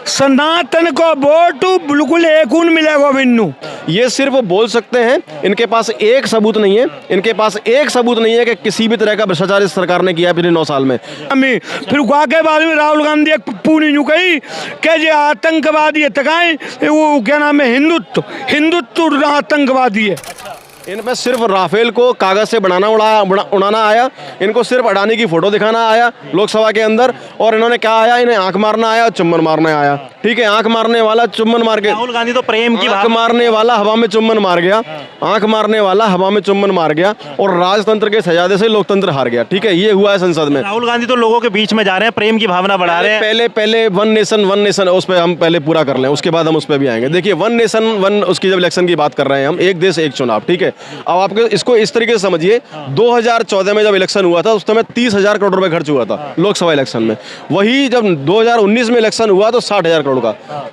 सनातन को वोट बिल्कुल एक मिलेगा बिन्नू। ये सिर्फ बोल सकते हैं, इनके पास एक सबूत नहीं है, इनके पास एक सबूत नहीं है कि किसी भी तरह का भ्रष्टाचार इस सरकार ने किया है पिछले 9 साल में। फिर के बाद में राहुल गांधी एक पूरी न्यू कही कि जो आतंकवादी तकाए वो क्या नाम है, हिंदुत्व आतंकवादी है। इनमें सिर्फ राफेल को कागज से उड़ाना आया, इनको सिर्फ अडानी की फोटो दिखाना आया लोकसभा के अंदर, और इन्होंने क्या आया, इन्हें आंख मारना आया, चुम्बन मारने आया। ठीक है, आंख मारने वाला चुम्बन मार के, राहुल गांधी तो प्रेम की आंख मारने वाला हवा में चुम्बन मार गया, आंख मारने वाला हवा में चुम्बन मार गया, और राजतंत्र के सजादे से लोकतंत्र हार गया। ठीक है, ये हुआ है संसद में। राहुल गांधी तो लोगों के बीच में जा रहे हैं, प्रेम की भावना बढ़ा रहे हैं। पहले वन नेशन उस पर हम पहले पूरा कर लें, उसके बाद हम उस पर भी आएंगे। देखिए, वन नेशन उसकी जब इलेक्शन की बात कर रहे हैं हम, एक देश एक चुनाव। ठीक है, अब आपको इसको इस तरीके से समझिए, 2014 में जब इलेक्शन हुआ था उस समय 30,000 करोड़ रुपए खर्च हुआ था लोकसभा इलेक्शन में। वही जब 2019 में इलेक्शन हुआ तो 60,000 करोड़ का,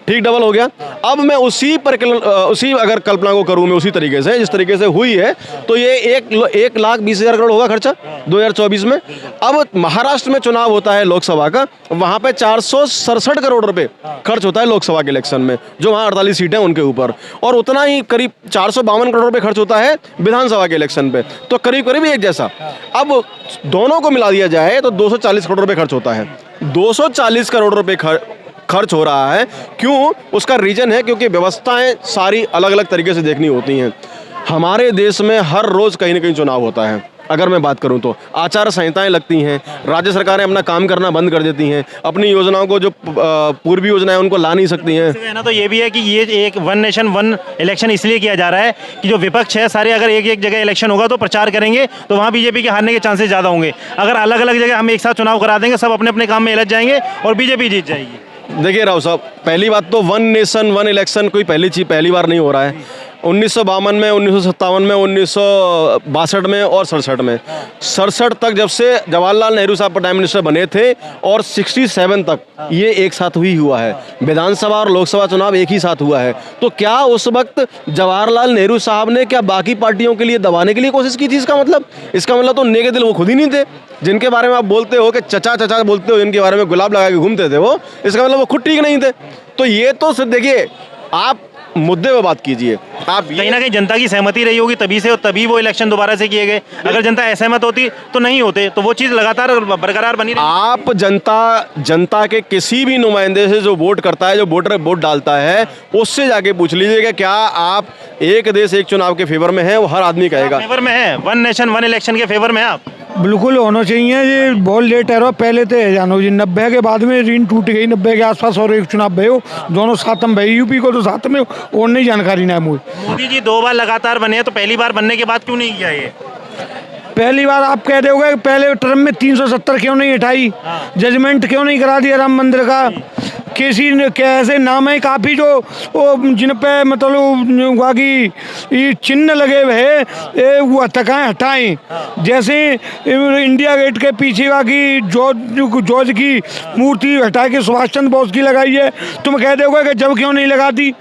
ठीक डबल हो गया। अब मैं उसी अगर कल्पना को करूं मैं उसी तरीके से जिस तरीके से हुई है, तो ये 1,20,000 करोड़ होगा खर्चा 2024 में। अब महाराष्ट्र में चुनाव होता है लोकसभा का, वहां पे 467 करोड़ रुपए खर्च होता है लोकसभा के इलेक्शन में, जो वहां 48 सीटें उनके ऊपर, और उतना ही करीब 452 करोड़ रुपए खर्च होता है विधानसभा के इलेक्शन पे, तो करीब करीब एक जैसा। अब दोनों को मिला दिया जाए तो 240 करोड़ रुपए खर्च होता है। 240 करोड़ रुपए खर्च हो रहा है। क्यों? उसका रीजन है क्योंकि व्यवस्थाएं सारी अलग अलग तरीके से देखनी होती हैं। हमारे देश में हर रोज कहीं ना कहीं चुनाव होता है। अगर मैं बात करूं तो आचार संहिताएं लगती हैं, राज्य सरकारें अपना काम करना बंद कर देती हैं, अपनी योजनाओं को जो पूर्वी योजनाएं उनको ला नहीं सकती हैं। कहना तो ये भी है कि ये एक वन नेशन वन इलेक्शन इसलिए किया जा रहा है कि जो विपक्ष है सारे, अगर एक जगह इलेक्शन होगा तो प्रचार करेंगे तो वहाँ बीजेपी के हारने के चांसेस ज़्यादा होंगे। अगर अलग अलग जगह हम एक साथ चुनाव करा देंगे, सब अपने अपने काम में उलझ जाएंगे और बीजेपी जीत जाएगी। देखिए राव साहब, पहली बात तो वन नेशन वन इलेक्शन कोई पहली बार नहीं हो रहा है। 1952 में, 1957 में, 1962 में और 67 में, 67 तक जब से जवाहरलाल नेहरू साहब प्राइम मिनिस्टर बने थे, और 67 तक ये एक साथ हुआ है। विधानसभा और लोकसभा चुनाव एक ही साथ हुआ है। तो क्या उस वक्त जवाहरलाल नेहरू साहब ने क्या बाकी पार्टियों के लिए दबाने के लिए कोशिश की थी? इसका मतलब तो नेके दिल वो खुद ही नहीं थे, जिनके बारे में आप बोलते हो कि चचा चचा बोलते हो, जिनके बारे में गुलाब लगा के घूमते थे वो, इसका मतलब वो खुद ठीक नहीं थे। तो ये तो सिर्फ देखिए, आप मुद्दे पे बात कीजिए। आप कहीं ना कहीं जनता की सहमति रही होगी तभी वो इलेक्शन दोबारा से किए गए। अगर जनता असहमत होती तो नहीं होते, तो वो चीज़ लगातार बरकरार बनी रही। आप जनता के किसी भी नुमाइंदे से जो वोट करता है, जो वोटर वोट डालता है, उससे जाके पूछ लीजिएगा क्या आप एक देश एक चुनाव के फेवर में है? वो हर आदमी कहेगा फेवर में है, वन नेशन वन इलेक्शन के फेवर में है आप। बिल्कुल होना चाहिए। ये बहुत लेट है, पहले तो जानो जी 90 के बाद में रीन टूट गई, 90 के आसपास और एक चुनाव भये, दोनों साथ में भये, यूपी को तो साथ में, और नहीं जानकारी ना है मुझे। मोदी जी 2 बार लगातार बने हैं, तो पहली बार बनने के बाद क्यों नहीं किया ये? पहली बार आप कह दोगे पहले टर्म में 370 क्यों नहीं हटाई, जजमेंट क्यों नहीं करा दिया राम मंदिर का? किसी ने कैसे नाम है काफ़ी जो जिन पे मतलब बाकी चिन्ह लगे हुए वो तकाएँ हटाएँ। जैसे इंडिया गेट के पीछे बाकी जॉर्ज की मूर्ति हटा के सुभाष चंद्र बोस की लगाई है, तुम कह दोगे कि जब क्यों नहीं लगा दी?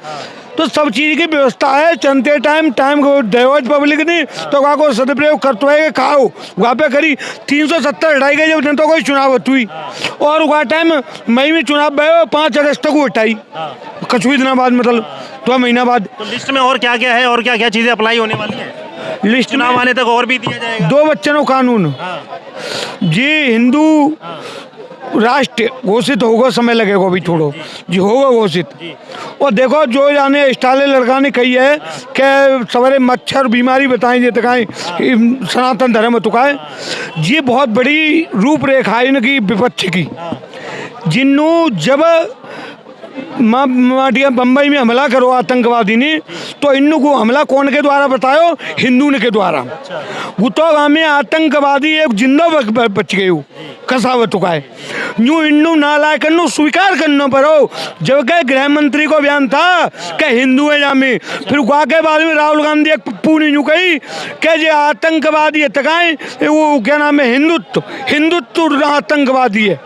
तो सब चीज़ की व्यवस्था है। चलते टाइम को देवज पब्लिक ने तो वहाँ को सदुपयोग करते हुए खाओ वहाँ पे करी 370 हटाई गई जब जनता कोई चुनाव हुई, और वहाँ टाइम मई में चुनाव भये 5 अगस्त को हटाई, कुछ भी दिनों बाद, मतलब 2 महीना बाद। तो लिस्ट में और क्या क्या है और क्या क्या चीज़ें अप्लाई होने वाली है? लिस्ट चुनाव आने तक और भी दिया जाएगा। 2 बच्चों कानून जी, हिंदू राष्ट्र घोषित होगा, समय लगेगा अभी थोड़ो जी, होगा घोषित। और देखो जो जाने स्टाले लड़का ने कही है कि सवेरे मच्छर बीमारी बताएं ये तकाएं सनातन धर्म तुकाए, ये बहुत बड़ी रूपरेखा है इनकी विपक्ष की। जिन्हों जब माटिया बम्बई में हमला करो आतंकवादी ने, तो इन्नू को हमला कौन के द्वारा बतायो? हिंदू ने के द्वारा। वो तो हमें आतंकवादी एक जिंदा बच गए कसावत का है, यूँ इन्नू नालायक इन्नू स्वीकार करना पड़ो। जबकि गृह मंत्री को बयान था कि हिंदू है जामे, फिर के बाद में राहुल गांधी एक पूरी न्यू कही कि जो आतंकवादी तकाएं वो क्या नाम है, हिंदुत्व आतंकवादी है।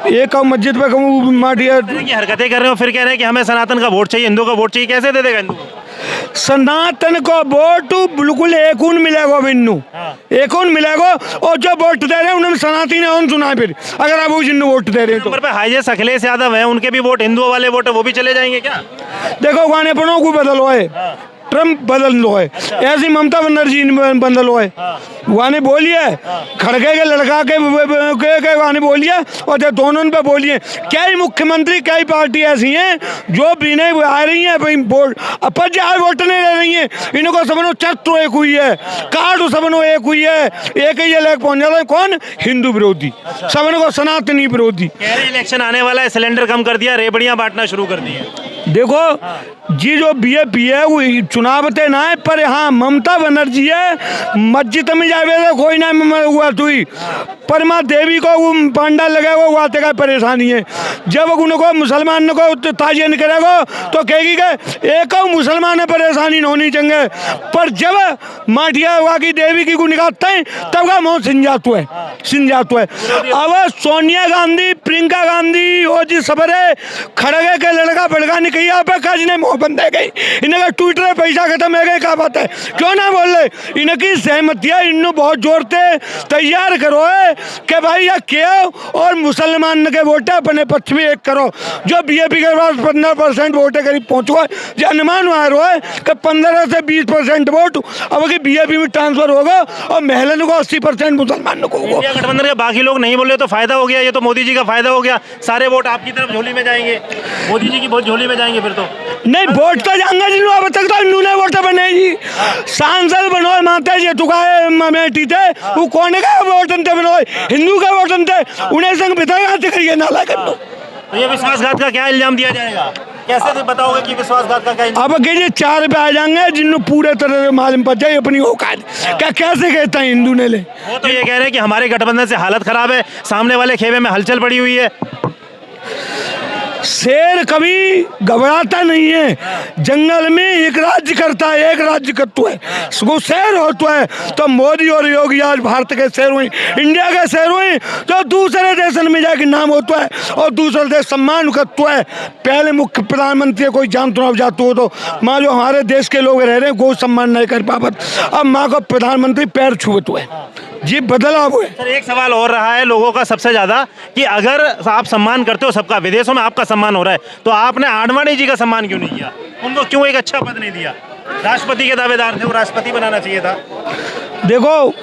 एक मस्जिद पे कहूँ माटिया हरकतें कर रहे हो, फिर कह रहे हैं कि हमें सनातन का वोट चाहिए, हिंदू का वोट चाहिए। कैसे दे देगा हिंदू? सनातन को वोट बिल्कुल एक मिलेगा बिन्नू, एक मिलेगा। और जो वोट दे रहे हैं उन्हें सनातनी ने सुना फिर अगर आप जिन वोट दे रहे हैं तो। नंबर पे हाईएस्ट अखिलेश यादव है, उनके भी वोट हिंदुओं वाले वोट है, वो भी चले जाएंगे क्या? देखो गाने पनो को बदलो है, ट्रम्प बदल लो है, ऐसी ममता बनर्जी बदल लो है। गाने बोलिए खड़गे के लड़का के गाने बोलिए और जब दोनों पे बोलिए। कई मुख्यमंत्री कई पार्टी ऐसी हैं जो बिना आ रही हैं भाई वोट अपन जाए वोट नहीं ले रही हैं। इनको सबनो चत्र एक हुई है, कार्ड सबनो एक हुई है, एक ही लेकर पहुंच जाता है कौन? हिंदू विरोधी, सबनो को सनातनी विरोधी। इलेक्शन आने वाला है, सिलेंडर कम कर दिया, रेबड़ियां बांटना शुरू कर दी है। देखो जी जो बीजेपी है वो चुनाव ते ना है, पर हाँ ममता बनर्जी है मस्जिद में जावे तो कोई ना हुआ तुई पर माँ देवी को वो पांडा लगे वो आते का परेशानी है। जब उनको मुसलमान को ताजियन करेगा तो कहेगी कि एक मुसलमान है परेशानी होनी चाहिए, पर जब माटिया हुआ की देवी की को निकालते हैं तब का मुँह सिंह जाता है। अब सोनिया गांधी, प्रियंका गांधी और जी सबरे खड़गे के लड़का बड़का निकैया पे काज ने मुँह बंद है गई, इनका ट्विटर में पैसा खत्म है गए, क्या बात है क्यों ना बोल रहे? इनकी सहमति है, इन्हों बहुत जोर से तैयार करो है कि भाई यह क्या और मुसलमान के वोट अपने पक्ष में एक करो। जो बीजेपी के पास 15% वोट करीब पहुंचो है, जो अनुमान आ रहा है कि 15 से 20% वोट अब की बीजेपी में ट्रांसफर होगा और महिलाओं को 80% मुसलमान को होगा। गठबंधन के बाकी लोग नहीं बोले तो फायदा हो गया, ये तो मोदी जी का फायदा हो गया, सारे वोट आपकी तरफ झोली में जाएंगे, मोदी जी की बहुत झोली में जाएंगे फिर तो। नहीं वोट तो जाएंगे जिन्होंने अब तक तो इन्होंने वोट बने जी सांसद बनो माता जी तुकाए मेटी थे वो कौन का वोट अंते बनो हिंदू का वोट अंते उन्हें संग बिता करिए नाला कर लो। तो ये विश्वासघात का क्या इल्जाम दिया जाएगा, कैसे बताओगे कि विश्वासघात का क्या इल्जाम? अब कहिए 4 पे आ जाएंगे जिन्होंने पूरे तरह से मालूम पड़ जाए अपनी औकात क्या कैसे कहता है हिंदू ने ले। वो तो ये कह रहे हैं कि हमारे गठबंधन से हालत खराब है, सामने वाले खेमे में हलचल पड़ी हुई है। शेर कभी घबराता नहीं है, जंगल में एक राज्य करता है, एक राज्य करता है वो शेर होता है। तो मोदी और योगी आज भारत के शेर हुए, इंडिया के शेर हुए, तो दूसरे देशन में जाके नाम होता है और दूसरे देश सम्मान करता है। पहले मुख्य प्रधानमंत्री कोई जान चुनाव जाते हो तो माँ जो हमारे देश के लोग रह रहे हैं वो सम्मान नहीं कर पावत, अब माँ को प्रधानमंत्री पैर छुअत हुए जी बदलाव हुए। सर एक सवाल और रहा है लोगों का सबसे ज्यादा कि अगर आप सम्मान करते हो सबका, विदेशों में आपका सम्मान हो रहा है, तो आपने आडवाणी जी का सम्मान क्यों नहीं किया? उनको क्यों एक अच्छा पद नहीं दिया? राष्ट्रपति के दावेदार थे, वो राष्ट्रपति बनाना चाहिए था। देखो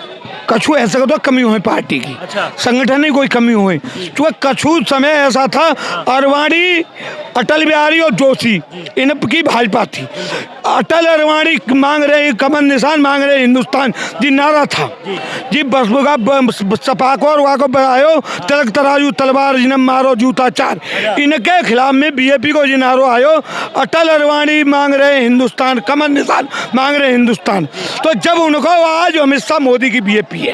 कछु ऐसा तो कमी हुई पार्टी की, अच्छा। संगठन में कोई कमी हुई क्योंकि कछु समय ऐसा था अरवाणी, अटल बिहारी और जोशी इनकी भाजपा थी। अटल अरवाणी मांग रहे कमल निशान मांग रहे हिंदुस्तान जी नारा था जी बस सपाको और वाको बढ़ायो तलक तराजू तलवार जिन्हें मारो जूता चार, इनके खिलाफ में बीजेपी को जी नारो आयो अटल अरवाणी मांग रहे हिंदुस्तान, कमल निशान मांग रहे हिंदुस्तान। तो जब उनको आज अमित शाह मोदी की बीजेपी है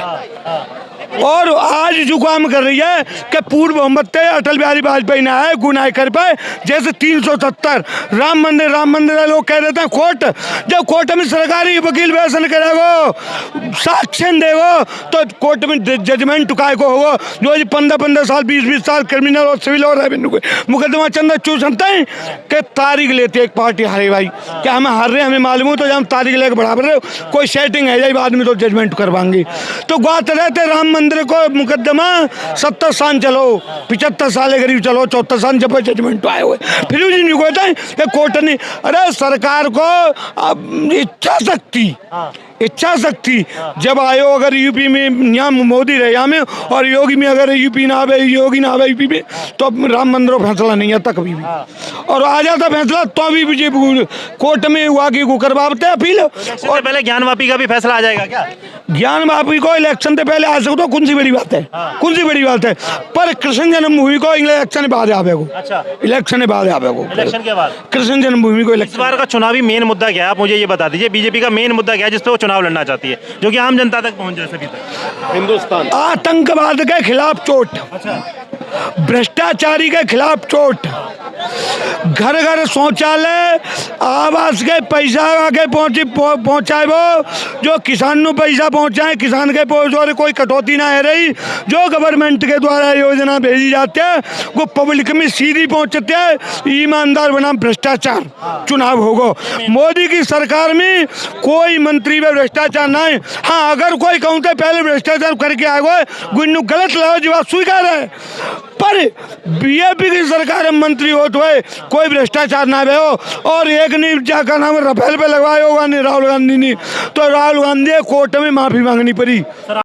और आज जो काम कर रही है कि पूर्व बहुमत अटल बिहारी वाजपेयी ने आए गुनाह कर पाए, जैसे 370 राम मंदिर लोग कह देते हैं कोर्ट, जब कोर्ट में सरकारी वकील वैसन करेगो साक्ष्य देगो तो कोर्ट में जजमेंट काय को होगा। जो 15 साल 20 साल क्रिमिनल और सिविल और रेवेन्यू मुकदमा चंदा चू सकते हैं कि तारीख लेते एक पार्टी हारे भाई क्या हम हार रहे हैं हमें मालूम हो तो हम तारीख लेकर बराबर रहे कोई सेटिंग है जाए बाद में तो जजमेंट करवाएंगे। तो बात रहते राम मंदिर को मुकदमा 70 साल चलो 75 साल करीब चलो 74 साल जब जजमेंट आए हुए फिर भी नहीं कहते हैं कि कोर्ट ने अरे सरकार को इच्छा शक्ति जब आयो अगर यूपी में यहाँ मोदी रहे यहाँ में और योगी में अगर यूपी ना आवे योगी ना आवे यूपी में तो राम मंदिर फैसला नहीं आता कभी भी और आ जाता फैसला तो भी कोर्ट में हुआ कि करवाते अपील। और पहले ज्ञान वापी का भी फैसला आ जाएगा क्या? ज्ञान वापी को इलेक्शन से पहले आ सकते हो कौन सी बड़ी बात है कौन सी बड़ी बात है, पर कृष्ण जन्मभूमि को इलेक्शन बाद आवेगो। अच्छा इलेक्शन बाद आवेगो, इलेक्शन के बाद कृष्ण जन्मभूमि को इस बार का चुनावी मेन मुद्दा क्या है आप मुझे ये बता दीजिए, बीजेपी का मेन मुद्दा क्या है जिस पे वो चुनाव लड़ना चाहती है जो कि आम जनता तक पहुंच जाए सभी तक? हिंदुस्तान आतंकवाद के खिलाफ चोट। अच्छा भ्रष्टाचारी के खिलाफ चोट, घर घर शौचालय आवास के पैसा आगे पहुँचाए वो जो किसान नु पैसा पहुँचाए, किसान के द्वारा कोई कटौती ना है रही, जो गवर्नमेंट के द्वारा योजना भेजी जाती है वो पब्लिक में सीधी पहुँचते है, ईमानदार बनाम भ्रष्टाचार चुनाव होगा। मोदी की सरकार में कोई मंत्री में भ्रष्टाचार नहीं। हाँ, अगर कोई कहूँ तो पहले भ्रष्टाचार करके आए गुन्नू गलत लगा जवाब स्वीकार है, पर बीजेपी की सरकार में मंत्री हो तो है कोई भ्रष्टाचार ना हो। और एक नहीं क्या नाम रफेल पे लगवाया होगा नहीं राहुल गांधी ने, तो राहुल गांधी कोर्ट में माफी मांगनी पड़ी।